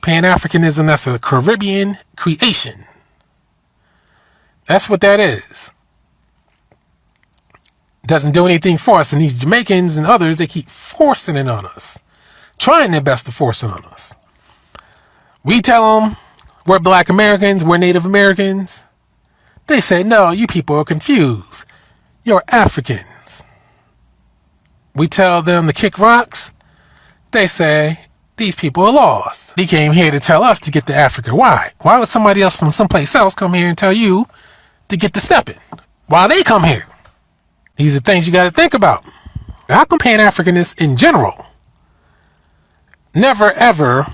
Pan-Africanism, that's a Caribbean creation. That's what that is. Doesn't do anything for us. And these Jamaicans and others, they keep forcing it on us. Trying their best to force it on us. We tell them we're Black Americans, we're Native Americans. They say, no, you people are confused. You're Africans. We tell them to kick rocks. They say, these people are lost. They came here to tell us to get to Africa. Why? Why would somebody else from someplace else come here and tell you to get to stepping? Why they come here? These are things you got to think about. How come Pan-Africanists in general never ever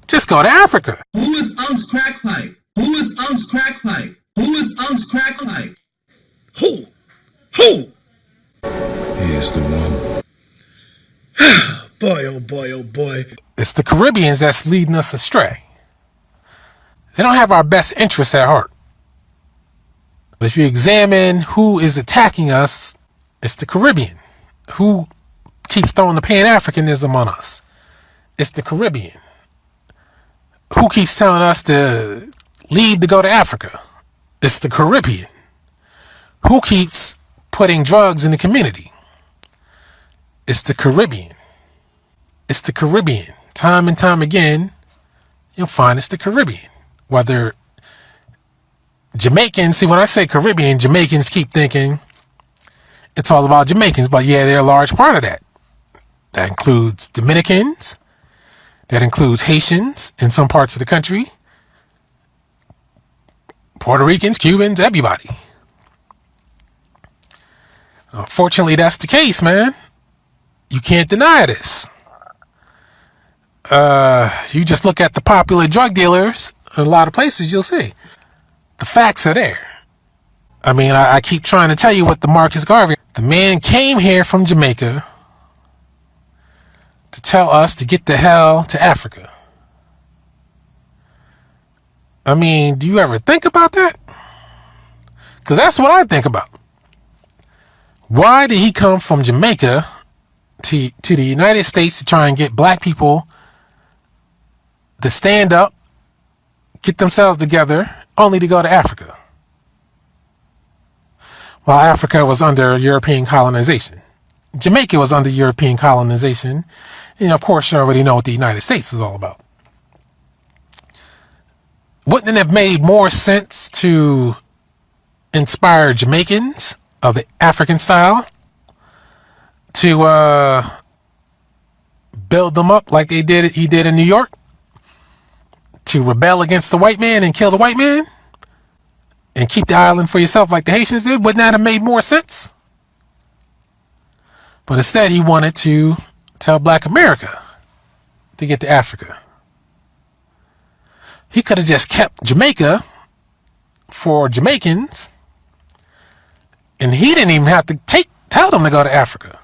just go to Africa? Who is Unc's crack pipe? Who is Unc's crack pipe? Who is Unc's crack pipe? Who? Who? He is the one. Boy, oh boy, oh boy. It's the Caribbeans that's leading us astray. They don't have our best interests at heart. But if you examine who is attacking us, it's the Caribbean. Who keeps throwing the Pan-Africanism on us? It's the Caribbean. Who keeps telling us to leave to go to Africa? It's the Caribbean. Who keeps putting drugs in the community? It's the Caribbean. It's the Caribbean. Time and time again, you'll find it's the Caribbean. Whether Jamaicans, see, when I say Caribbean, Jamaicans keep thinking it's all about Jamaicans, but yeah, they're a large part of that. That includes Dominicans. That includes Haitians in some parts of the country. Puerto Ricans, Cubans, everybody. Unfortunately, that's the case, man. You can't deny this. You just look at the popular drug dealers in a lot of places, you'll see. The facts are there. I mean, I keep trying to tell you what the Marcus Garvey, the man came here from Jamaica to tell us to get the hell to Africa. I mean, do you ever think about that? Because that's what I think about. Why did he come from Jamaica to the United States to try and get black people to stand up, get themselves together, only to go to Africa? While Africa was under European colonization. Jamaica was under European colonization. And of course, you already know what the United States was all about. Wouldn't it have made more sense to inspire Jamaicans of the African style to build them up like he did in New York, to rebel against the white man and kill the white man and keep the island for yourself like the Haitians did? Wouldn't that have made more sense? But instead, he wanted to tell Black America to get to Africa. He could have just kept Jamaica for Jamaicans, and he didn't even have to tell them to go to Africa.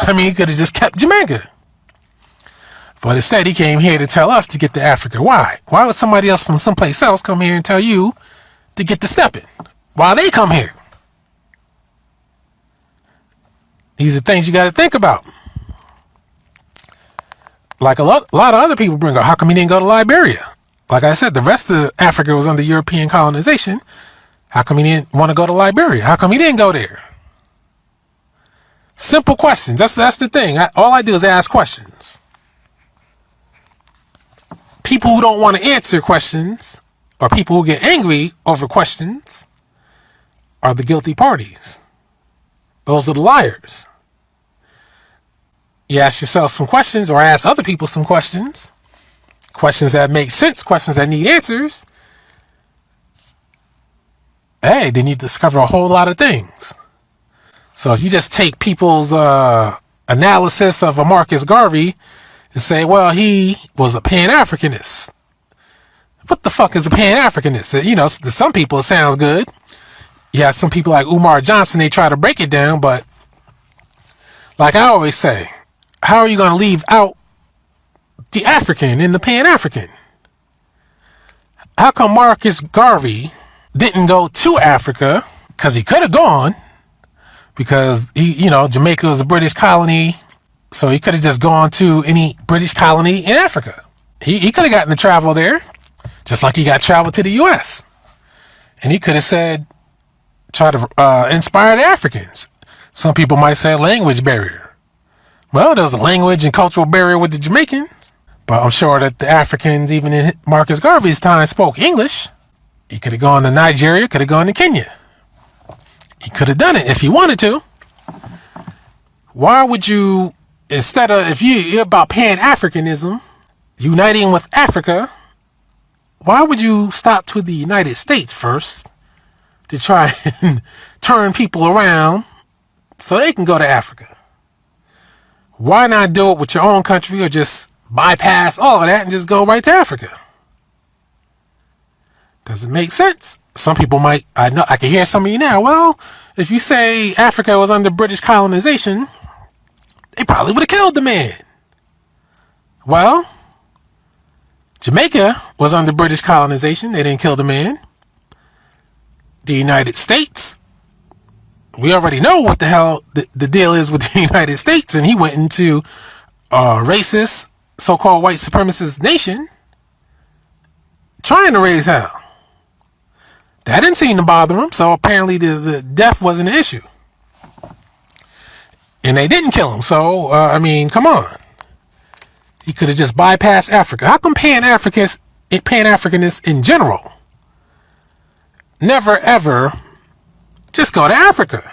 I mean, he could have just kept Jamaica. But instead, he came here to tell us to get to Africa. Why? Why would somebody else from someplace else come here and tell you to get to stepping? Why they come here? These are things you got to think about. Like a lot of other people bring up, how come he didn't go to Liberia? Like I said, the rest of Africa was under European colonization. How come he didn't want to go to Liberia? How come he didn't go there? Simple questions. That's the thing. All I do is ask questions. People who don't want to answer questions, or people who get angry over questions, are the guilty parties. Those are the liars. You ask yourself some questions, or ask other people some questions. Questions that make sense, questions that need answers. Hey, then you discover a whole lot of things. So if you just take people's analysis of a Marcus Garvey and say, well, he was a Pan-Africanist. What the fuck is a Pan-Africanist? You know, to some people it sounds good. You have some people like Umar Johnson, they try to break it down, but like I always say, how are you going to leave out the African and the Pan-African? How come Marcus Garvey didn't go to Africa? Because he could have gone, because Jamaica was a British colony, so he could have just gone to any British colony in Africa. He could have gotten to travel there, just like he got travel to the U.S. And he could have said, try to inspire the Africans. Some people might say a language barrier. Well, there was a language and cultural barrier with the Jamaicans, but I'm sure that the Africans, even in Marcus Garvey's time, spoke English. He could have gone to Nigeria, could have gone to Kenya. He could have done it if he wanted to. Why would you, instead of, if you're about Pan-Africanism, uniting with Africa, why would you stop to the United States first to try and turn people around so they can go to Africa? Why not do it with your own country, or just bypass all of that and just go right to Africa? Does it make sense? Some people might, I can hear some of you now. Well, if you say Africa was under British colonization, they probably would have killed the man. Well, Jamaica was under British colonization. They didn't kill the man. The United States, we already know what the hell the deal is with the United States, and he went into a racist, so-called white supremacist nation trying to raise hell. That didn't seem to bother him, so apparently the death wasn't an issue. And they didn't kill him, so, I mean, come on. He could have just bypassed Africa. How come Pan-Africanists in general never ever just go to Africa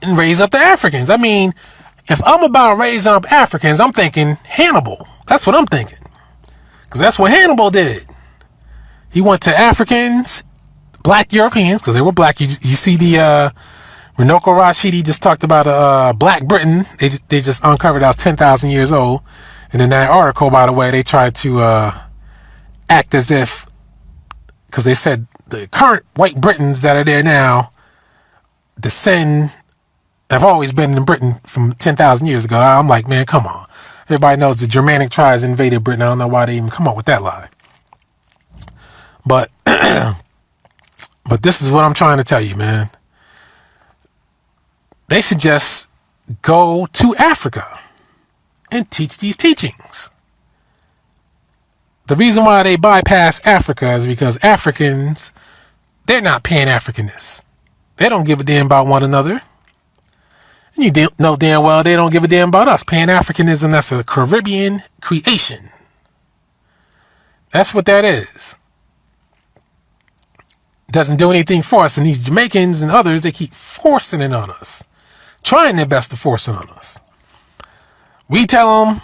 and raise up the Africans? I mean, if I'm about raising up Africans, I'm thinking Hannibal. That's what I'm thinking. Because that's what Hannibal did. He went to Africans, black Europeans, because they were black. You see the Runoko Rashidi just talked about Black Britain. They just uncovered that was 10,000 years old. And in that article, by the way, they tried to act as if, because they said the current white Britons that are there now have always been in Britain from 10,000 years ago. I'm like, man, come on. Everybody knows the Germanic tribes invaded Britain. I don't know why they even come up with that lie. But but this is what I'm trying to tell you, man. They should just go to Africa and teach these teachings. The reason why they bypass Africa is because Africans, they're not Pan-Africanists. They don't give a damn about one another. And you know damn well they don't give a damn about us. Pan-Africanism, that's a Caribbean creation. That's what that is. Doesn't do anything for us. And these Jamaicans and others, they keep forcing it on us. Trying their best to force it on us. We tell them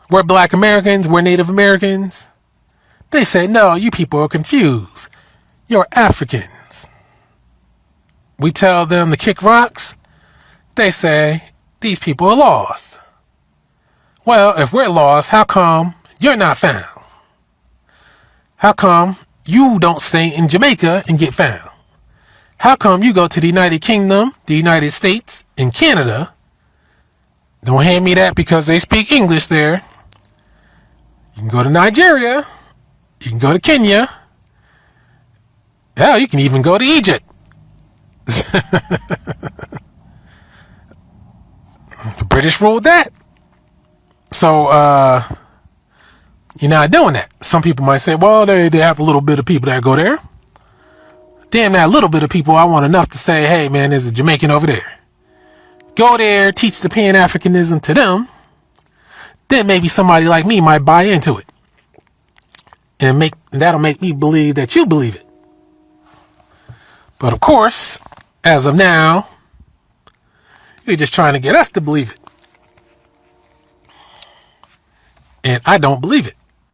we're Black Americans, we're Native Americans. They say, no, you people are confused. You're Africans. We tell them to kick rocks. They say, these people are lost. Well, if we're lost, how come you're not found? How come you don't stay in Jamaica and get found? How come you go to the United Kingdom, the United States, and Canada? Don't hand me that because they speak English there. You can go to Nigeria. You can go to Kenya. Hell, you can even go to Egypt. The British ruled that. So, you're not doing that. Some people might say, well, they have a little bit of people that go there. Damn, that little bit of people, I want enough to say, hey, man, there's a Jamaican over there. Go there, teach the Pan-Africanism to them. Then maybe somebody like me might buy into it. And that'll make me believe that you believe it. But of course, as of now, you're just trying to get us to believe it. And I don't believe it.